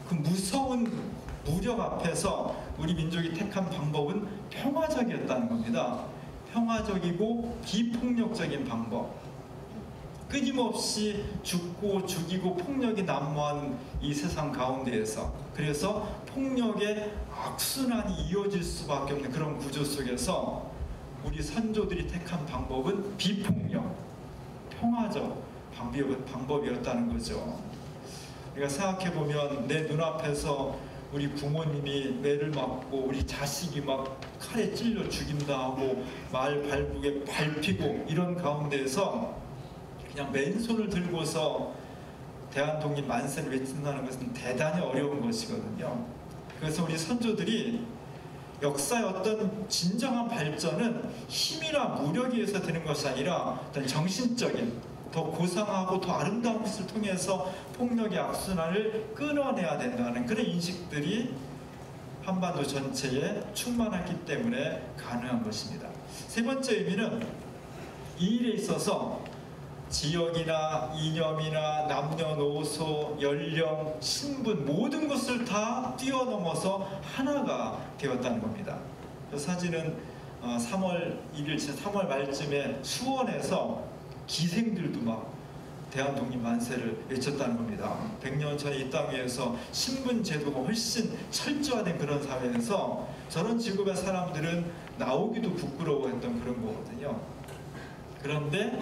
그 무서운 무력 앞에서 우리 민족이 택한 방법은 평화적이었다는 겁니다. 평화적이고 비폭력적인 방법. 끊임없이 죽고 죽이고 폭력이 난무하는 이 세상 가운데에서, 그래서 폭력의 악순환이 이어질 수밖에 없는 그런 구조 속에서 우리 선조들이 택한 방법은 비폭력, 평화적 방법이었다는 거죠. 우리가 생각해보면 내 눈앞에서 우리 부모님이 매를 맞고 우리 자식이 막 칼에 찔려 죽인다 하고 말 발목에 밟히고 이런 가운데에서 그냥 맨손을 들고서 대한독립 만세를 외친다는 것은 대단히 어려운 것이거든요. 그래서 우리 선조들이 역사의 어떤 진정한 발전은 힘이나 무력에 의해서 되는 것이 아니라 어떤 정신적인, 더 고상하고 더 아름다운 것을 통해서 폭력의 악순환을 끊어내야 된다는 그런 인식들이 한반도 전체에 충만했기 때문에 가능한 것입니다. 세 번째 의미는 이 일에 있어서 지역이나 이념이나 남녀노소, 연령, 신분 모든 것을 다 뛰어넘어서 하나가 되었다는 겁니다. 그 사진은 3월 1일, 3월 말쯤에 수원에서 기생들도 막 대한독립 만세를 외쳤다는 겁니다. 100년 전에 이 땅 위에서 신분 제도가 훨씬 철저화된 그런 사회에서 저런 직업의 사람들은 나오기도 부끄러워했던 그런 거거든요. 그런데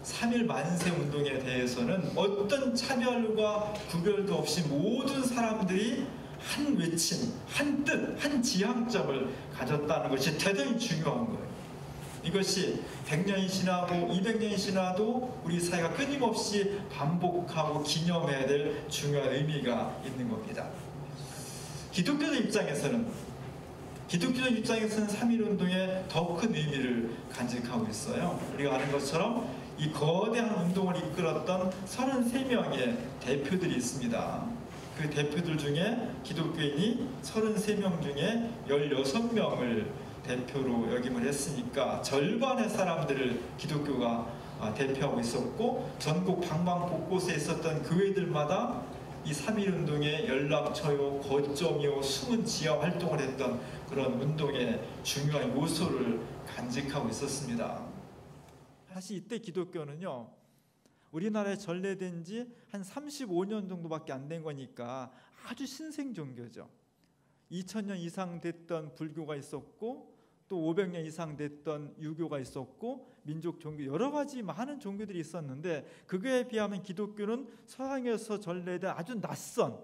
3.1 만세 운동에 대해서는 어떤 차별과 구별도 없이 모든 사람들이 한 외침, 한 뜻, 한 지향점을 가졌다는 것이 대단히 중요한 거예요. 이것이 100년이 지나고 200년이 지나도 우리 사회가 끊임없이 반복하고 기념해야 될 중요한 의미가 있는 겁니다. 기독교적 입장에서는 3.1운동에 더 큰 의미를 간직하고 있어요. 우리가 아는 것처럼 이 거대한 운동을 이끌었던 33명의 대표들이 있습니다. 그 대표들 중에 기독교인이 33명 중에 16명을 대표로 역임을 했으니까 절반의 사람들을 기독교가 대표하고 있었고, 전국 방방 곳곳에 있었던 교회들마다 이 3.1운동의 연락처요, 거점이요, 숨은 지하 활동을 했던 그런 운동의 중요한 요소를 간직하고 있었습니다. 사실 이때 기독교는요, 우리나라에 전래된 지 한 35년 정도밖에 안 된 거니까 아주 신생 종교죠. 2000년 이상 됐던 불교가 있었고, 또 500년 이상 됐던 유교가 있었고, 민족 종교 여러 가지 많은 종교들이 있었는데, 그거에 비하면 기독교는 서양에서 전래된 아주 낯선,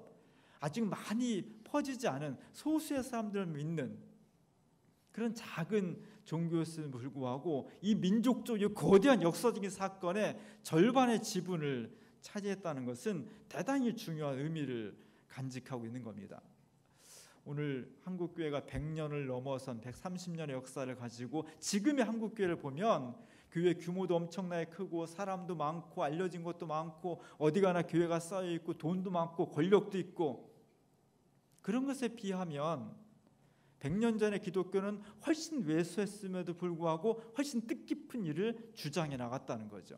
아직 많이 퍼지지 않은 소수의 사람들을 믿는 그런 작은 종교였음에도 불구하고 이 민족적인 거대한 역사적인 사건의 절반의 지분을 차지했다는 것은 대단히 중요한 의미를 간직하고 있는 겁니다. 오늘 한국교회가 100년을 넘어선 130년의 역사를 가지고 지금의 한국교회를 보면 교회 규모도 엄청나게 크고 사람도 많고 알려진 것도 많고 어디 가나 교회가 쌓여있고 돈도 많고 권력도 있고, 그런 것에 비하면 100년 전의 기독교는 훨씬 왜소했음에도 불구하고 훨씬 뜻깊은 일을 주장해 나갔다는 거죠.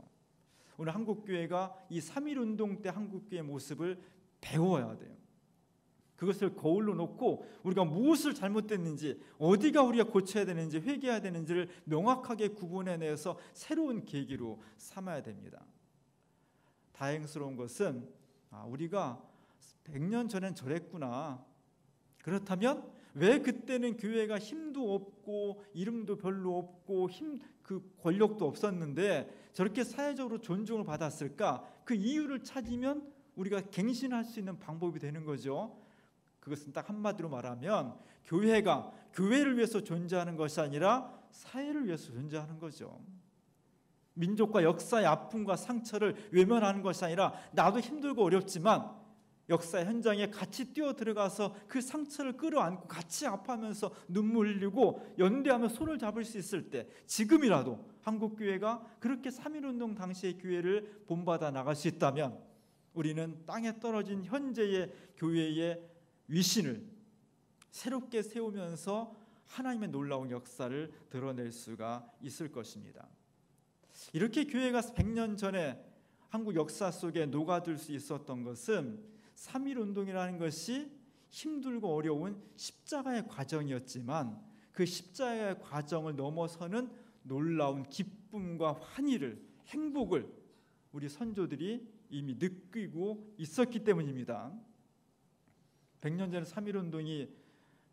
오늘 한국교회가 이 3.1운동 때 한국교회의 모습을 배워야 돼요. 그것을 거울로 놓고 우리가 무엇을 잘못됐는지, 어디가 우리가 고쳐야 되는지, 회개해야 되는지를 명확하게 구분해내서 새로운 계기로 삼아야 됩니다. 다행스러운 것은 우리가 100년 전엔 저랬구나. 그렇다면 왜 그때는 교회가 힘도 없고 이름도 별로 없고 그 권력도 없었는데 저렇게 사회적으로 존중을 받았을까? 그 이유를 찾으면 우리가 갱신할 수 있는 방법이 되는 거죠. 그것은 딱 한마디로 말하면 교회가 교회를 위해서 존재하는 것이 아니라 사회를 위해서 존재하는 거죠. 민족과 역사의 아픔과 상처를 외면하는 것이 아니라 나도 힘들고 어렵지만 역사 현장에 같이 뛰어들어가서 그 상처를 끌어안고 같이 아파하면서 눈물 흘리고 연대하며 손을 잡을 수 있을 때, 지금이라도 한국교회가 그렇게 3.1운동 당시의 교회를 본받아 나갈 수 있다면 우리는 땅에 떨어진 현재의 교회의 위신을 새롭게 세우면서 하나님의 놀라운 역사를 드러낼 수가 있을 것입니다. 이렇게 교회가 100년 전에 한국 역사 속에 녹아들 수 있었던 것은 3.1운동이라는 것이 힘들고 어려운 십자가의 과정이었지만 그 십자가의 과정을 넘어서는 놀라운 기쁨과 환희를, 행복을 우리 선조들이 이미 느끼고 있었기 때문입니다. 100년 전에 3.1운동이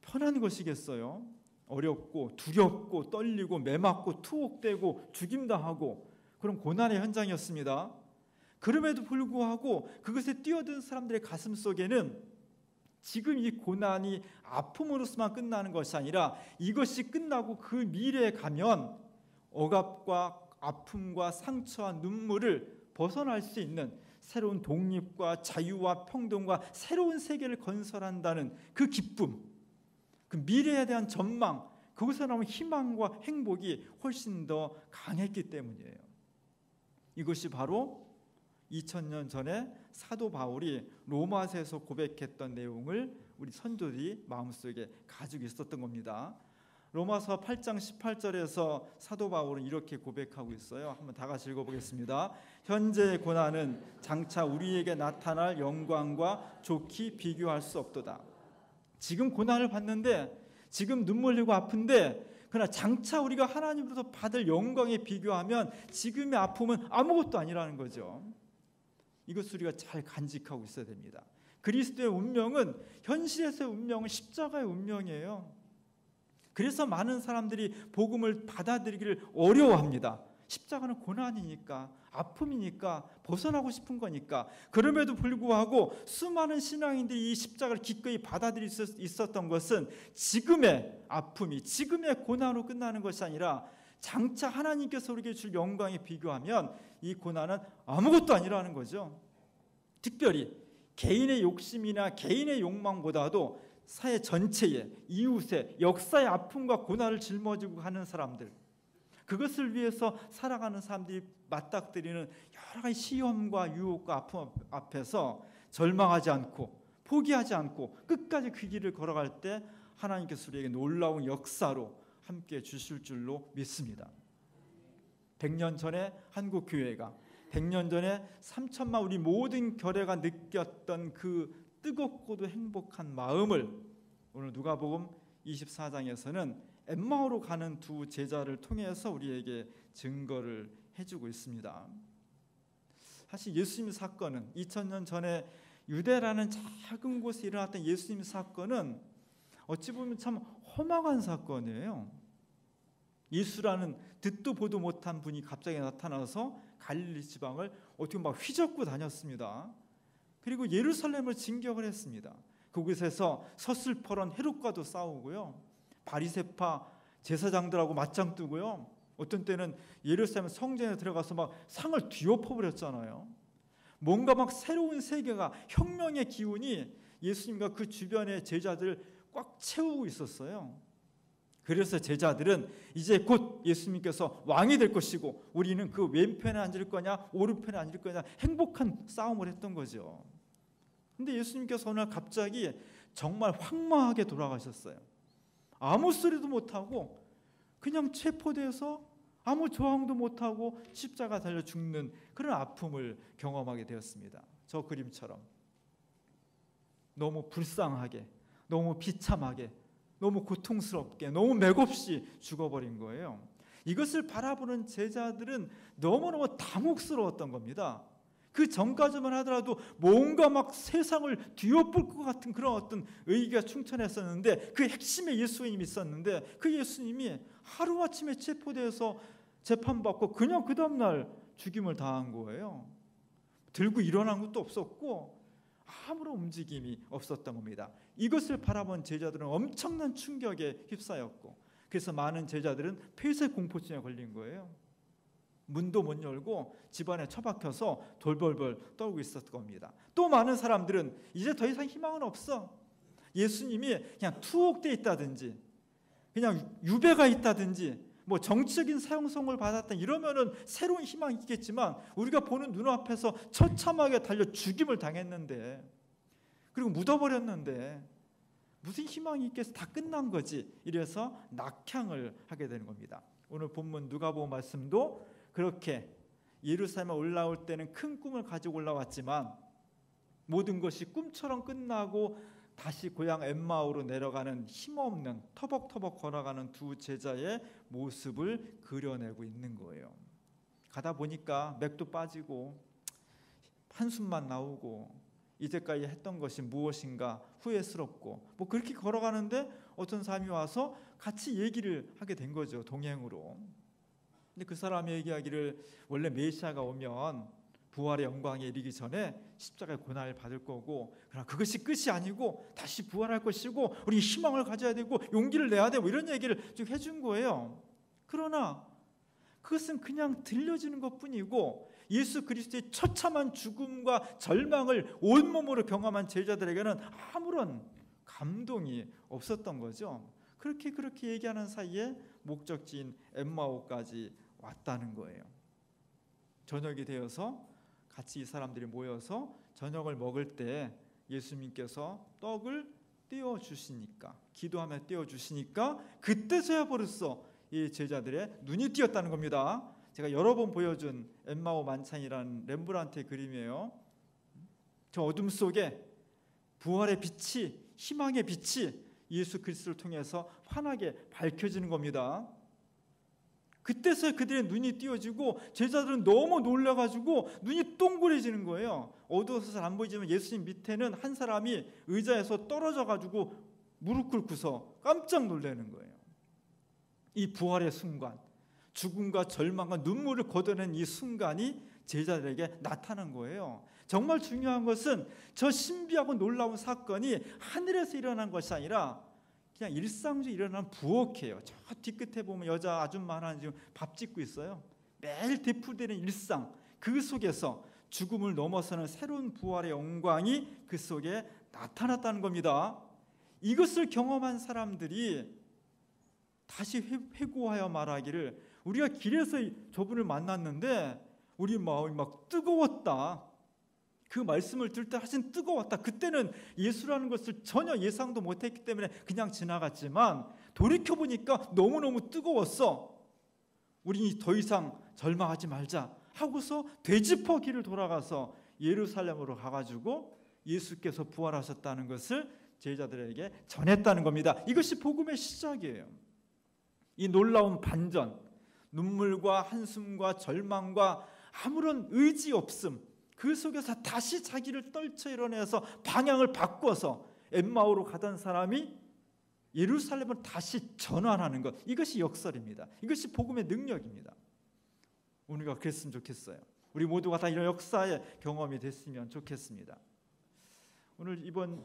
편한 것이겠어요? 어렵고 두렵고 떨리고 매맞고 투옥되고 죽임당하고 그런 고난의 현장이었습니다. 그럼에도 불구하고 그것에 뛰어든 사람들의 가슴 속에는 지금 이 고난이 아픔으로서만 끝나는 것이 아니라 이것이 끝나고 그 미래에 가면 억압과 아픔과 상처와 눈물을 벗어날 수 있는 새로운 독립과 자유와 평등과 새로운 세계를 건설한다는 그 기쁨, 그 미래에 대한 전망, 그것에 나오는 희망과 행복이 훨씬 더 강했기 때문이에요. 이것이 바로 2000년 전에 사도 바울이 로마서에서 고백했던 내용을 우리 선조들이 마음속에 가지고 있었던 겁니다. 로마서 8장 18절에서 사도 바울은 이렇게 고백하고 있어요. 한번 다 같이 읽어보겠습니다. 현재의 고난은 장차 우리에게 나타날 영광과 좋게 비교할 수 없도다. 지금 고난을 받는데, 지금 눈물 흘리고 아픈데, 그러나 장차 우리가 하나님으로부터 받을 영광에 비교하면 지금의 아픔은 아무것도 아니라는 거죠. 이것을 우리가 잘 간직하고 있어야 됩니다. 그리스도의 운명은, 현실에서의 운명은 십자가의 운명이에요. 그래서 많은 사람들이 복음을 받아들이기를 어려워합니다. 십자가는 고난이니까, 아픔이니까, 벗어나고 싶은 거니까. 그럼에도 불구하고 수많은 신앙인들이 이 십자가를 기꺼이 받아들일 수 있었던 것은 지금의 아픔이, 지금의 고난으로 끝나는 것이 아니라 장차 하나님께서 우리에게 줄 영광에 비교하면 이 고난은 아무것도 아니라는 거죠. 특별히 개인의 욕심이나 개인의 욕망보다도 사회 전체에, 이웃의, 역사의 아픔과 고난을 짊어지고 가는 사람들, 그것을 위해서 살아가는 사람들이 맞닥뜨리는 여러 가지 시험과 유혹과 아픔 앞에서 절망하지 않고 포기하지 않고 끝까지 그 길을 걸어갈 때 하나님께서 우리에게 놀라운 역사로 함께 주실 줄로 믿습니다. 100년 전에 한국 교회가, 100년 전에 3천만 우리 모든 교회가 느꼈던 그 뜨겁고도 행복한 마음을 오늘 누가복음 24장에서는 엠마오로 가는 두 제자를 통해서 우리에게 증거를 해주고 있습니다. 사실 예수님 사건은 2000년 전에 유대라는 작은 곳에 일어났던 예수님 사건은 어찌 보면 참 허망한 사건이에요. 예수라는 듣도 보도 못한 분이 갑자기 나타나서 갈릴리 지방을 어떻게 막 휘젓고 다녔습니다. 그리고 예루살렘을 진격을 했습니다. 그곳에서 서슬퍼런 헤롯과도 싸우고요, 바리새파 제사장들하고 맞짱 뜨고요, 어떤 때는 예루살렘 성전에 들어가서 막 상을 뒤엎어버렸잖아요. 뭔가 막 새로운 세계가, 혁명의 기운이 예수님과 그 주변의 제자들을 꽉 채우고 있었어요. 그래서 제자들은 이제 곧 예수님께서 왕이 될 것이고 우리는 그 왼편에 앉을 거냐 오른편에 앉을 거냐 행복한 싸움을 했던 거죠. 근데 예수님께서 오늘 갑자기 정말 황망하게 돌아가셨어요. 아무 소리도 못하고 그냥 체포돼서 아무 저항도 못하고 십자가 달려 죽는 그런 아픔을 경험하게 되었습니다. 저 그림처럼 너무 불쌍하게, 너무 비참하게, 너무 고통스럽게, 너무 맥없이 죽어버린 거예요. 이것을 바라보는 제자들은 너무너무 당혹스러웠던 겁니다. 그 전까지만 하더라도 뭔가 막 세상을 뒤엎을 것 같은 그런 어떤 의기가 충천했었는데, 그 핵심에 예수님이 있었는데 그 예수님이 하루아침에 체포돼서 재판받고 그냥 그 다음날 죽임을 당한 거예요. 들고 일어난 것도 없었고 아무런 움직임이 없었던 겁니다. 이것을 바라본 제자들은 엄청난 충격에 휩싸였고, 그래서 많은 제자들은 폐쇄 공포증에 걸린 거예요. 문도 못 열고 집안에 처박혀서 돌벌벌 떨고 있었던 겁니다. 또 많은 사람들은 이제 더 이상 희망은 없어, 예수님이 그냥 투옥돼 있다든지 그냥 유배가 있다든지 뭐 정치적인 사형선고를 받았다 이러면은 새로운 희망이 있겠지만 우리가 보는 눈앞에서 처참하게 달려 죽임을 당했는데, 그리고 묻어버렸는데 무슨 희망이 있겠어, 다 끝난 거지, 이래서 낙향을 하게 되는 겁니다. 오늘 본문 누가복음 말씀도 그렇게 예루살렘에 올라올 때는 큰 꿈을 가지고 올라왔지만 모든 것이 꿈처럼 끝나고 다시 고향 엠마오로 내려가는 힘없는 터벅터벅 걸어가는 두 제자의 모습을 그려내고 있는 거예요. 가다 보니까 맥도 빠지고 한숨만 나오고 이제까지 했던 것이 무엇인가 후회스럽고 뭐 그렇게 걸어가는데 어떤 사람이 와서 같이 얘기를 하게 된 거죠. 동행으로. 근데 그 사람이 얘기하기를 원래 메시아가 오면 부활의 영광에 이르기 전에 십자가의 고난을 받을 거고, 그러나 그것이 끝이 아니고 다시 부활할 것이고 우리 희망을 가져야 되고 용기를 내야 되고 이런 얘기를 쭉 해준 거예요. 그러나 그것은 그냥 들려지는 것뿐이고 예수 그리스도의 처참한 죽음과 절망을 온몸으로 경험한 제자들에게는 아무런 감동이 없었던 거죠. 그렇게 얘기하는 사이에 목적지인 엠마오까지 왔다는 거예요. 저녁이 되어서 같이 이 사람들이 모여서 저녁을 먹을 때 예수님께서 떡을 떼어주시니까, 기도하며 떼어주시니까 그때서야 벌써 이 제자들의 눈이 띄었다는 겁니다. 제가 여러 번 보여준 엠마오 만찬이라는 렘브란트의 그림이에요. 저 어둠 속에 부활의 빛이, 희망의 빛이 예수 그리스도를 통해서 환하게 밝혀지는 겁니다. 그때서야 그들의 눈이 띄어지고 제자들은 너무 놀라가지고 눈이 동그래지는 거예요. 어두워서 잘 안 보이지만 예수님 밑에는 한 사람이 의자에서 떨어져가지고 무릎 꿇고서 깜짝 놀라는 거예요. 이 부활의 순간, 죽음과 절망과 눈물을 걷어낸 이 순간이 제자들에게 나타난 거예요. 정말 중요한 것은 저 신비하고 놀라운 사건이 하늘에서 일어난 것이 아니라 그냥 일상적으로 일어나는 부엌이에요. 저 뒤끝에 보면 여자 아줌마 하나 지금 밥 짓고 있어요. 매일 되풀이되는 일상, 그 속에서 죽음을 넘어서는 새로운 부활의 영광이 그 속에 나타났다는 겁니다. 이것을 경험한 사람들이 다시 회고하여 말하기를, 우리가 길에서 저분을 만났는데 우리 마음이 막 뜨거웠다. 그 말씀을 들을 때 하신 뜨거웠다. 그때는 예수라는 것을 전혀 예상도 못했기 때문에 그냥 지나갔지만 돌이켜보니까 너무너무 뜨거웠어. 우리 더 이상 절망하지 말자 하고서 되짚어 길을 돌아가서 예루살렘으로 가가지고 예수께서 부활하셨다는 것을 제자들에게 전했다는 겁니다. 이것이 복음의 시작이에요. 이 놀라운 반전, 눈물과 한숨과 절망과 아무런 의지 없음, 그 속에서 다시 자기를 떨쳐 일어나서 방향을 바꿔서 엠마오로 가던 사람이 예루살렘을 다시 전환하는 것, 이것이 역설입니다. 이것이 복음의 능력입니다. 우리가 그랬으면 좋겠어요. 우리 모두가 다 이런 역사의 경험이 됐으면 좋겠습니다. 오늘 이번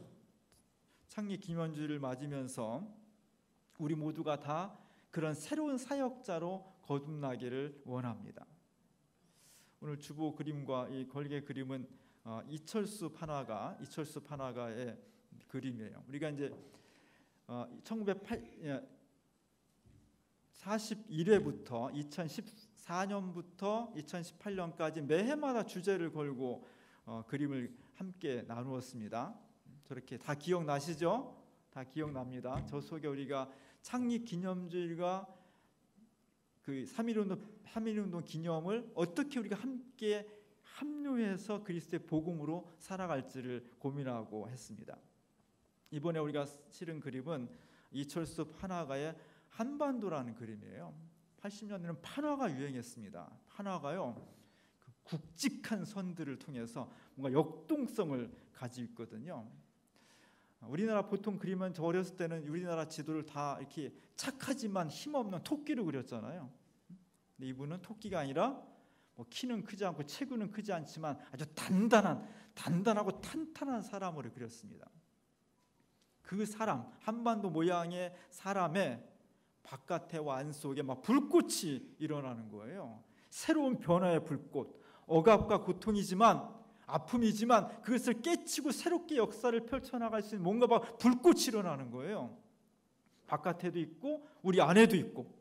창립 기념주일을 맞으면서 우리 모두가 다 그런 새로운 사역자로 거듭나기를 원합니다. 오늘 주보 그림과 이 걸개 그림은 이철수 판화가의 그림이에요. 우리가 이제 1941회부터 2014년부터 2018년까지 매해마다 주제를 걸고 그림을 함께 나누었습니다. 저렇게 다 기억나시죠? 다 기억납니다. 저 속에 우리가 창립 기념주일과 그 3.1운동 기념을 어떻게 우리가 함께 합류해서 그리스도의 복음으로 살아갈지를 고민하고 했습니다. 이번에 우리가 실은 그림은 이철수 판화가의 한반도라는 그림이에요. 80년대는 판화가 유행했습니다. 판화가요, 그 굵직한 선들을 통해서 뭔가 역동성을 가지고 있거든요. 우리나라 보통 그림은 저 어렸을 때는 우리나라 지도를 다 이렇게 착하지만 힘없는 토끼로 그렸잖아요. 근데 이분은 토끼가 아니라 뭐 키는 크지 않고 체구는 크지 않지만 아주 단단하고 탄탄한 사람으로 그렸습니다. 그 사람, 한반도 모양의 사람의 바깥에와 안속에 막 불꽃이 일어나는 거예요. 새로운 변화의 불꽃, 억압과 고통이지만, 아픔이지만 그것을 깨치고 새롭게 역사를 펼쳐나갈 수 있는 뭔가 막 불꽃이 일어나는 거예요. 바깥에도 있고 우리 안에도 있고,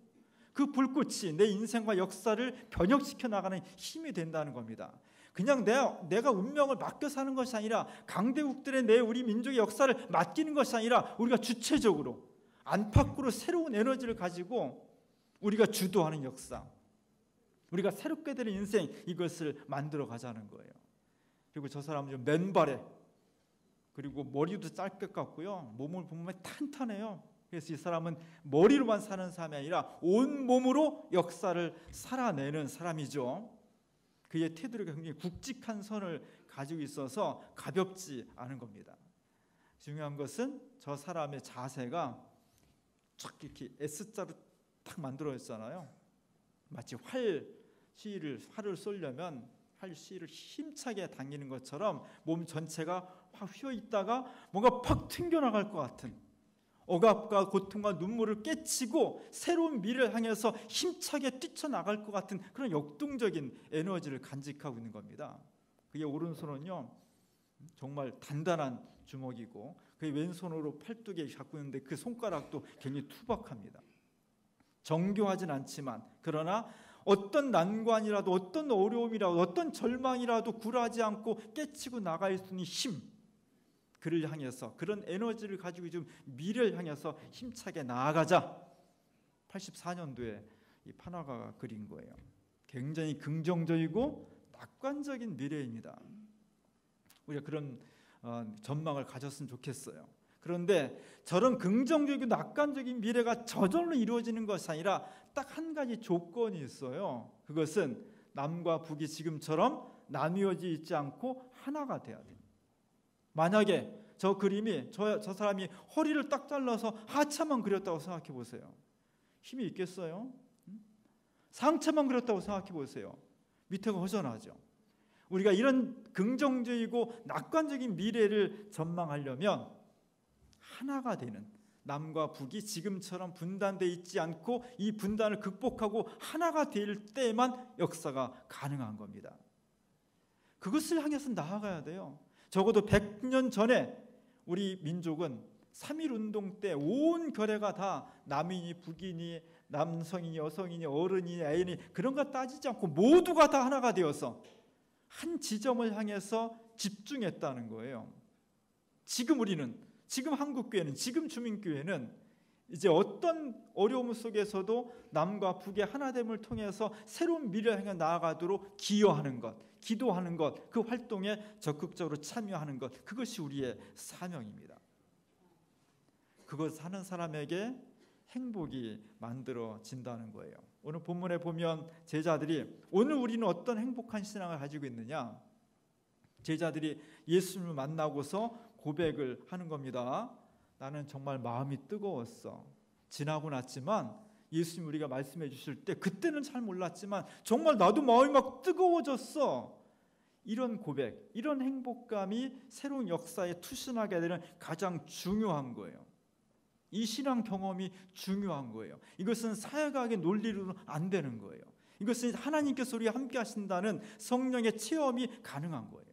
그 불꽃이 내 인생과 역사를 변혁시켜 나가는 힘이 된다는 겁니다. 그냥 내가 운명을 맡겨 사는 것이 아니라, 강대국들의 우리 민족의 역사를 맡기는 것이 아니라 우리가 주체적으로 안팎으로 새로운 에너지를 가지고 우리가 주도하는 역사, 우리가 새롭게 되는 인생, 이것을 만들어 가자는 거예요. 그리고 저 사람은 좀 맨발에 그리고 머리도 짧게 깎고요. 몸을 보면 탄탄해요. 그래서 이 사람은 머리로만 사는 사람이 아니라 온 몸으로 역사를 살아내는 사람이죠. 그의 태도가 굉장히 굵직한 선을 가지고 있어서 가볍지 않은 겁니다. 중요한 것은 저 사람의 자세가 쫙 이렇게 S자로 딱 만들어졌잖아요. 마치 활을 쏘려면 활시를 힘차게 당기는 것처럼 몸 전체가 확 휘어 있다가 뭔가 팍 튕겨나갈 것 같은, 억압과 고통과 눈물을 깨치고 새로운 미래를 향해서 힘차게 뛰쳐나갈 것 같은 그런 역동적인 에너지를 간직하고 있는 겁니다. 그의 오른손은요 정말 단단한 주먹이고 그의 왼손으로 팔뚝에 잡고 있는데 그 손가락도 굉장히 투박합니다. 정교하진 않지만 그러나 어떤 난관이라도 어떤 어려움이라도 어떤 절망이라도 굴하지 않고 깨치고 나갈 수 있는 힘, 그를 향해서 그런 에너지를 가지고 좀 미래를 향해서 힘차게 나아가자. 84년도에 이 파나가가 그린 거예요. 굉장히 긍정적이고 낙관적인 미래입니다. 우리가 그런 전망을 가졌으면 좋겠어요. 그런데 저런 긍정적이고 낙관적인 미래가 저절로 이루어지는 것이 아니라 딱 한 가지 조건이 있어요. 그것은 남과 북이 지금처럼 나뉘어져 있지 않고 하나가 돼야 돼요. 만약에 저 그림이 저 사람이 허리를 딱 잘라서 하체만 그렸다고 생각해 보세요. 힘이 있겠어요? 상체만 그렸다고 생각해 보세요. 밑에가 허전하죠. 우리가 이런 긍정적이고 낙관적인 미래를 전망하려면 하나가 되는, 남과 북이 지금처럼 분단되어 있지 않고 이 분단을 극복하고 하나가 될 때에만 역사가 가능한 겁니다. 그것을 향해서 나아가야 돼요. 적어도 100년 전에 우리 민족은 3.1운동 때 온 결의가 다 남인이 북인이 남성이니 여성이니 어른이니 애인이 그런 거 따지지 않고 모두가 다 하나가 되어서 한 지점을 향해서 집중했다는 거예요. 지금 우리는, 지금 한국교회는, 지금 주민교회는 이제 어떤 어려움 속에서도 남과 북의 하나됨을 통해서 새로운 미래를 향해 나아가도록 기여하는 것, 기도하는 것, 그 활동에 적극적으로 참여하는 것, 그것이 우리의 사명입니다. 그것을 하는 사람에게 행복이 만들어진다는 거예요. 오늘 본문에 보면 제자들이, 오늘 우리는 어떤 행복한 신앙을 가지고 있느냐? 제자들이 예수님을 만나고서 고백을 하는 겁니다. 나는 정말 마음이 뜨거웠어. 지나고 났지만 예수님 우리가 말씀해 주실 때 그때는 잘 몰랐지만 정말 나도 마음이 막 뜨거워졌어. 이런 고백, 이런 행복감이 새로운 역사에 투신하게 되는 가장 중요한 거예요. 이 신앙 경험이 중요한 거예요. 이것은 사회과학의 논리로는 안 되는 거예요. 이것은 하나님께서 우리와 함께 하신다는 성령의 체험이 가능한 거예요.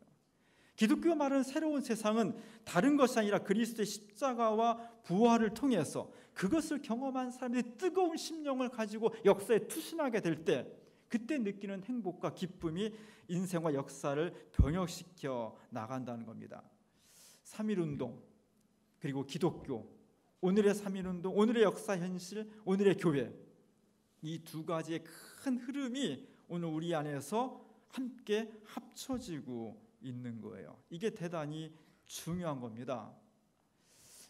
기독교가 말하는 새로운 세상은 다른 것이 아니라 그리스도의 십자가와 부활을 통해서 그것을 경험한 사람들이 뜨거운 심령을 가지고 역사에 투신하게 될 때 그때 느끼는 행복과 기쁨이 인생과 역사를 변혁시켜 나간다는 겁니다. 3.1운동 그리고 기독교, 오늘의 3.1운동, 오늘의 역사 현실, 오늘의 교회, 이 두 가지의 큰 흐름이 오늘 우리 안에서 함께 합쳐지고 있는 거예요. 이게 대단히 중요한 겁니다.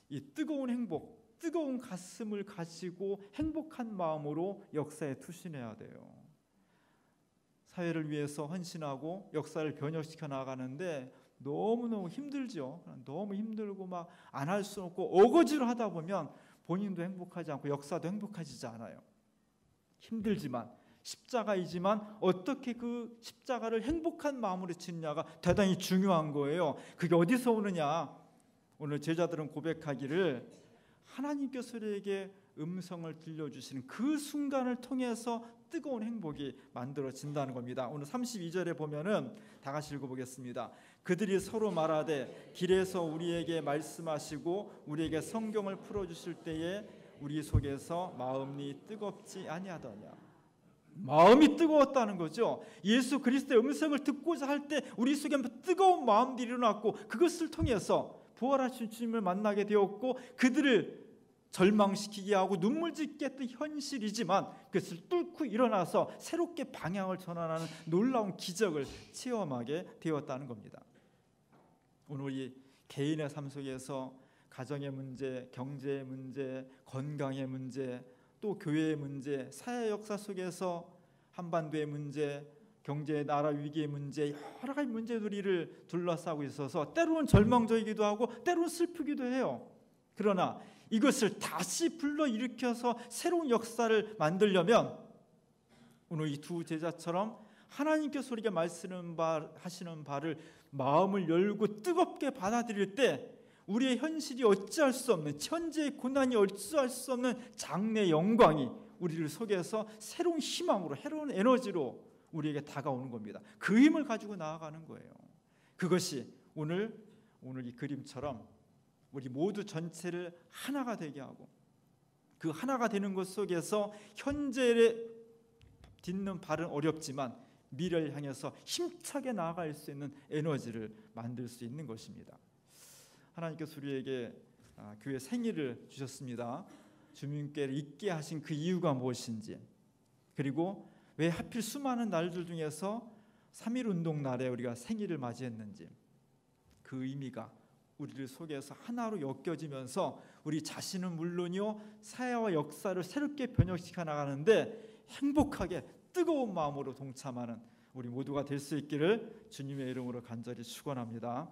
이 뜨거운 행복, 뜨거운 가슴을 가지고 행복한 마음으로 역사에 투신해야 돼요. 사회를 위해서 헌신하고 역사를 변혁시켜 나가는데 너무너무 힘들죠. 너무 힘들고 막 안 할 수 없고 어거지로 하다 보면 본인도 행복하지 않고 역사도 행복해지지 않아요. 힘들지만, 십자가이지만 어떻게 그 십자가를 행복한 마음으로 지느냐가 대단히 중요한 거예요. 그게 어디서 오느냐? 오늘 제자들은 고백하기를 하나님께서 우리에게 음성을 들려주시는 그 순간을 통해서 뜨거운 행복이 만들어진다는 겁니다. 오늘 32절에 보면은 다 같이 읽어보겠습니다. 그들이 서로 말하되 길에서 우리에게 말씀하시고 우리에게 성경을 풀어주실 때에 우리 속에서 마음이 뜨겁지 아니하더냐. 마음이 뜨거웠다는 거죠. 예수 그리스도의 음성을 듣고자 할 때 우리 속에 뜨거운 마음들이 일어났고 그것을 통해서 부활하신 주님을 만나게 되었고 그들을 절망시키게 하고 눈물 짓게 했던 현실이지만 그것을 뚫고 일어나서 새롭게 방향을 전환하는 놀라운 기적을 체험하게 되었다는 겁니다. 오늘 우리 개인의 삶 속에서 가정의 문제, 경제의 문제, 건강의 문제, 또 교회의 문제, 사회 역사 속에서 한반도의 문제, 경제 나라 위기의 문제, 여러 가지 문제들을 둘러싸고 있어서 때로는 절망적이기도 하고 때로는 슬프기도 해요. 그러나 이것을 다시 불러일으켜서 새로운 역사를 만들려면 오늘 이 두 제자처럼 하나님께서 우리에게 하시는 바를 마음을 열고 뜨겁게 받아들일 때 우리의 현실이 어찌할 수 없는, 현재의 고난이 어찌할 수 없는 장래 영광이 우리를 속에서 새로운 희망으로, 새로운 에너지로 우리에게 다가오는 겁니다. 그 힘을 가지고 나아가는 거예요. 그것이 오늘 이 그림처럼 우리 모두 전체를 하나가 되게 하고, 그 하나가 되는 것 속에서 현재를 딛는 발은 어렵지만 미래를 향해서 힘차게 나아갈 수 있는 에너지를 만들 수 있는 것입니다. 하나님께서 우리에게 교회 생일을 주셨습니다. 주님께를 있게 하신 그 이유가 무엇인지, 그리고 왜 하필 수많은 날들 중에서 3.1 운동 날에 우리가 생일을 맞이했는지, 그 의미가 우리들 속에서 하나로 엮여지면서 우리 자신은 물론이요 사회와 역사를 새롭게 변혁시켜 나가는데 행복하게 뜨거운 마음으로 동참하는 우리 모두가 될 수 있기를 주님의 이름으로 간절히 축원합니다.